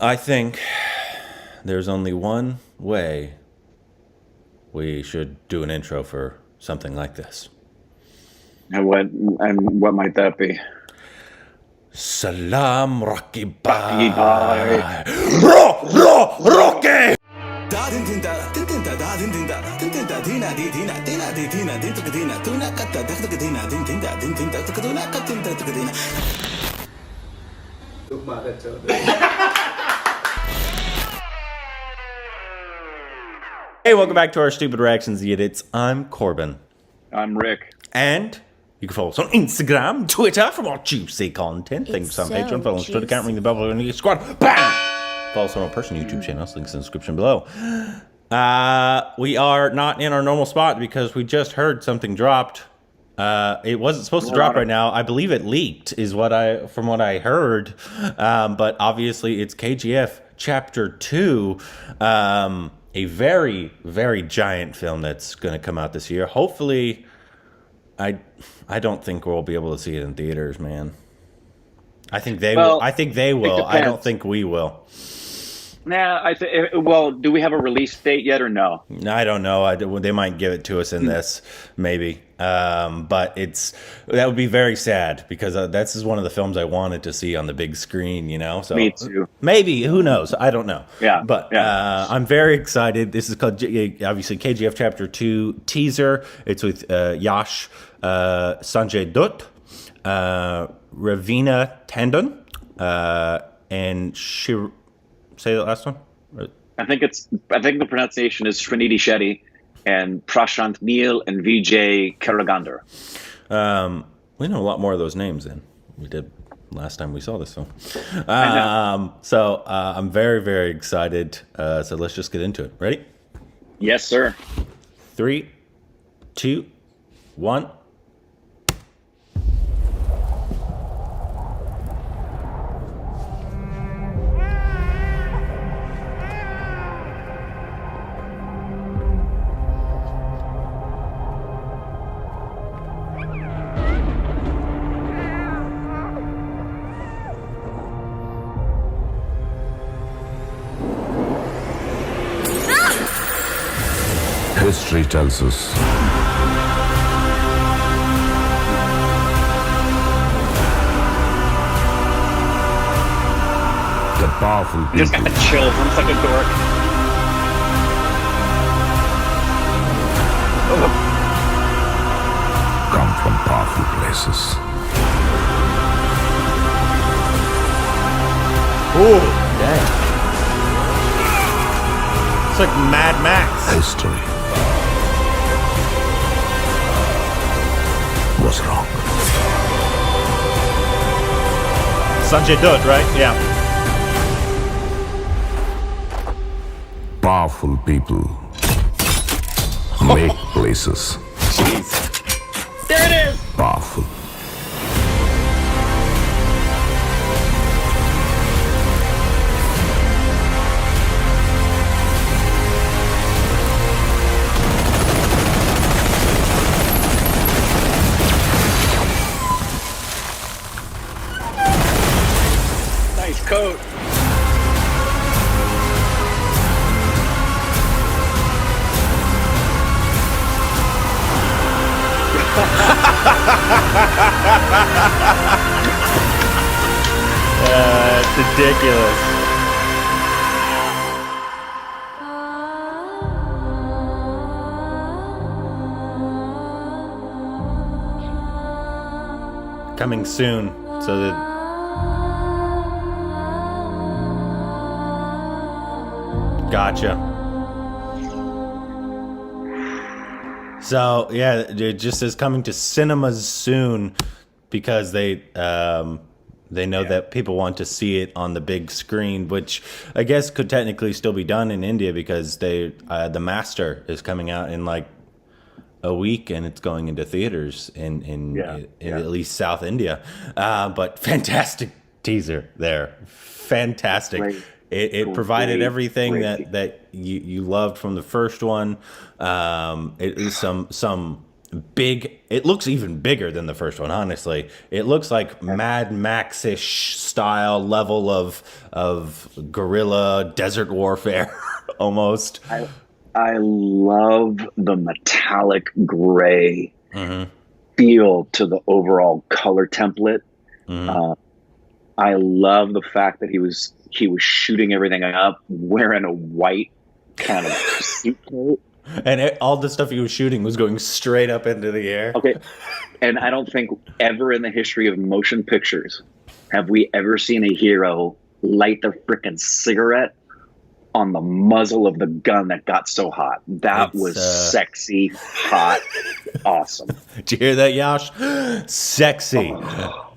I think there's only one way we should do an intro for something like this. And what might that be? Salam Rocky Rocky Bye. Bye. Rocky! Hey, welcome back to our Stupid Reactions Edits. I'm Corbin. I'm Rick. And you can follow us on Instagram, Twitter for more juicy content. Thanks on so Patreon. Follow us on Twitter, can't ring the bell for the squad. Bam! Follow us on our personal YouTube channels. Links in the description below. We are not in our normal spot because we just heard something dropped. It wasn't supposed to drop right now. I believe it leaked, from what I heard. But obviously, it's KGF Chapter 2. A very, very giant film that's going to come out this year. Hopefully, I don't think we'll be able to see it in theaters, man. I think they will. I think they will. I don't think we will. Nah, well, do we have a release date yet or no? I don't know. They might give it to us in this, maybe. But that would be very sad because this is one of the films I wanted to see on the big screen, you know? So Me too. Maybe, who knows? I don't know. Yeah. But I'm very excited. This is called, obviously, KGF Chapter 2 teaser. It's with Yash, Sanjay Dutt, Ravina Tandon, and say the last one? I think the pronunciation is Srinidhi Shetty and Prashant Neel and Vijay Karagandar. We know a lot more of those names than we did last time we saw this film. So I'm very, very excited. So let's just get into it. Ready? Yes, sir. 3, 2, 1. History tells us that powerful Just got people the chills. I'm such a dork. come from powerful places. Ooh, dang. It's like Mad Max. History was wrong. Sanjay Dutt, right? Yeah. Powerful people make places Jeez. There it is. powerful. Nice coat. It's ridiculous. Coming soon, so that gotcha. So yeah, it just says coming to cinemas soon because they know that people want to see it on the big screen, which I guess could technically still be done in India because the Master is coming out in like a week and it's going into theaters in at least South India. But fantastic teaser there, fantastic. Great. It provided everything that you loved from the first one. It is some big. It looks even bigger than the first one. Honestly, it looks like Mad Max-ish style level of guerrilla desert warfare, almost. I love the metallic gray feel to the overall color template. I love the fact that he was shooting everything up wearing a white kind of suit coat. And all the stuff he was shooting was going straight up into the air. Okay. And I don't think ever in the history of motion pictures have we ever seen a hero light the frickin' cigarette on the muzzle of the gun that got so hot. That was sexy, hot, awesome. Did you hear that, Yash? Sexy.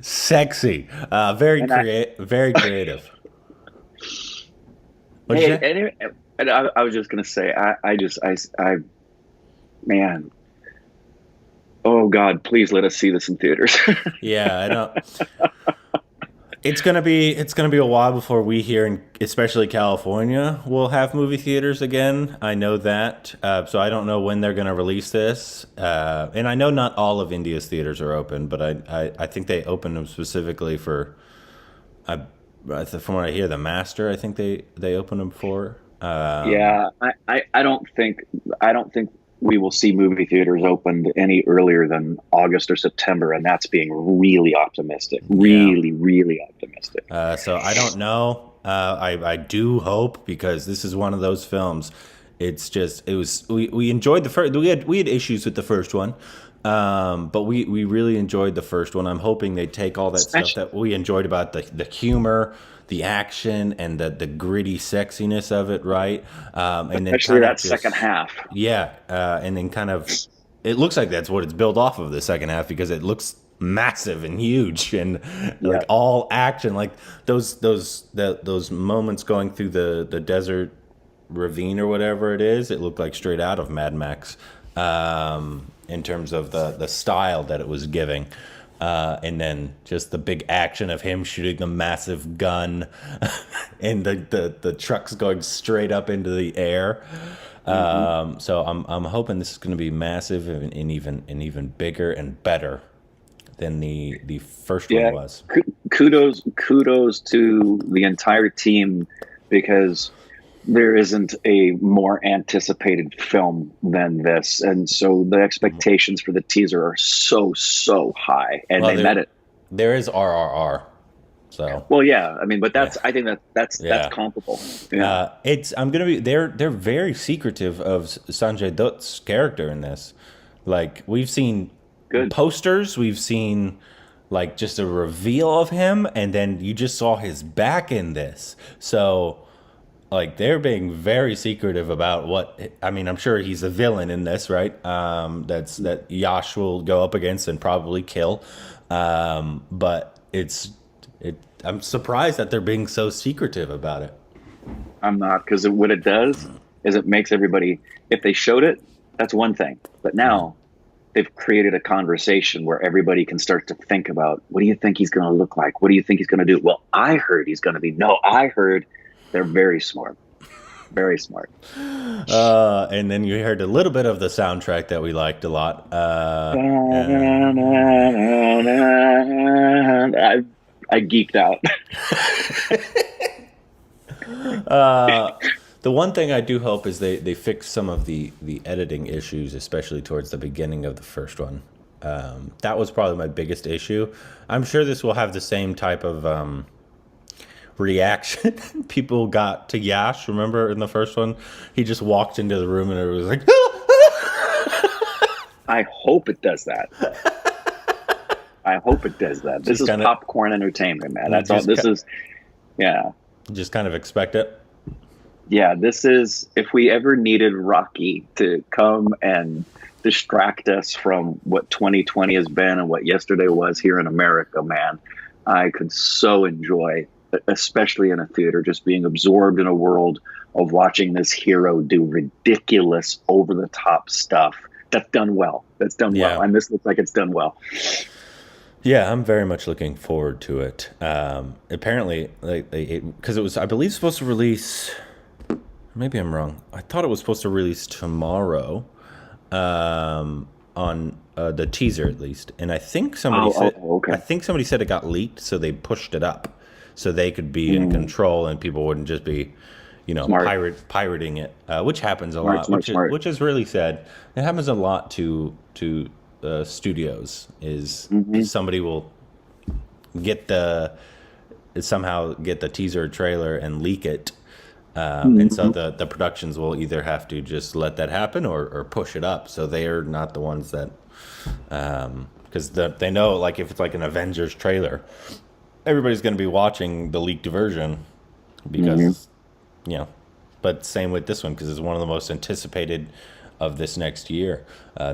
Sexy. Very creative. What'd you say? And I was just going to say, man, oh God, please let us see this in theaters. Yeah, I know. It's gonna be a while before we here in especially California will have movie theaters again. I know that, so I don't know when they're gonna release this. And I know not all of India's theaters are open, but I think they open them specifically for. From what I hear, the Master. I think they open them for. Yeah, I don't think we will see movie theaters opened any earlier than August or September, and that's being really optimistic. Really optimistic. So I don't know. I do hope, because this is one of those films. We enjoyed the first. We had issues with the first one, but we really enjoyed the first one. I'm hoping they take all that stuff that we enjoyed about the humor, the action, and the gritty sexiness of it, right? And then especially that second half. Yeah, and then kind of, it looks like that's what it's built off of, the second half, because it looks massive and huge and like all action, like those moments going through the desert ravine or whatever it is. It looked like straight out of Mad Max, in terms of the style that it was giving. And then just the big action of him shooting the massive gun and the trucks going straight up into the air. So I'm hoping this is going to be massive and even bigger and better than the first one was. Kudos to the entire team, because there isn't a more anticipated film than this, and so the expectations for the teaser are so high, and they met it. There is RRR, so I mean, but I think that's comparable. Yeah, they're very secretive of Sanjay Dutt's character in this. Like, we've seen posters, we've seen like just a reveal of him, and then you just saw his back in this. So, like, they're being very secretive about what. I mean, I'm sure he's a villain in this, right? That Yash will go up against and probably kill. But I'm surprised that they're being so secretive about it. I'm not, because what it does is it makes everybody. If they showed it, that's one thing. But now they've created a conversation where everybody can start to think about, what do you think he's going to look like? What do you think he's going to do? Well, I heard he's going to be. No, I heard. They're very smart. Very smart. And then you heard a little bit of the soundtrack that we liked a lot. I geeked out. The one thing I do hope is they fix some of the editing issues, especially towards the beginning of the first one. That was probably my biggest issue. I'm sure this will have the same type of reaction people got to Yash. Remember in the first one, he just walked into the room and it was like, I hope it does that. I hope it does that. This is popcorn entertainment, man. That's all this is. Yeah. Just kind of expect it. Yeah, this is, if we ever needed Rocky to come and distract us from what 2020 has been and what yesterday was here in America, man, I could so enjoy, especially in a theater, just being absorbed in a world of watching this hero do ridiculous, over-the-top stuff that's done well. Well. And this looks like it's done well. Yeah, I'm very much looking forward to it. Apparently, because it was, I believe, supposed to release... Maybe I'm wrong. I thought it was supposed to release tomorrow. on the teaser at least, and I think somebody okay. I think somebody said it got leaked, so they pushed it up so they could be in control and people wouldn't just be, pirating it, which happens a lot, which is really sad. It happens a lot to studios. Is somebody will somehow get the teaser or trailer and leak it. And so the productions will either have to just let that happen or push it up. So they are not the ones that, because they know, like, if it's like an Avengers trailer, everybody's going to be watching the leaked version because, but same with this one, because it's one of the most anticipated of this next year.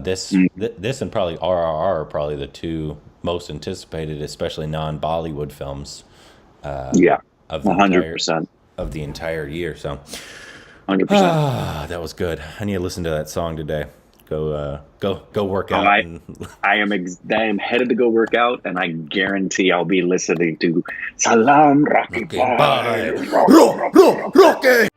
This and probably RRR are probably the two most anticipated, especially non-Bollywood films. Of the 100%. Of the entire year, so 100%. That was good. I need to listen to that song today. Go work out. I am headed to go work out, and I guarantee I'll be listening to Salam Rocky Bye. Rocky.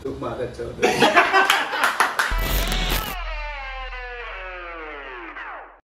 Tuk banget, coba.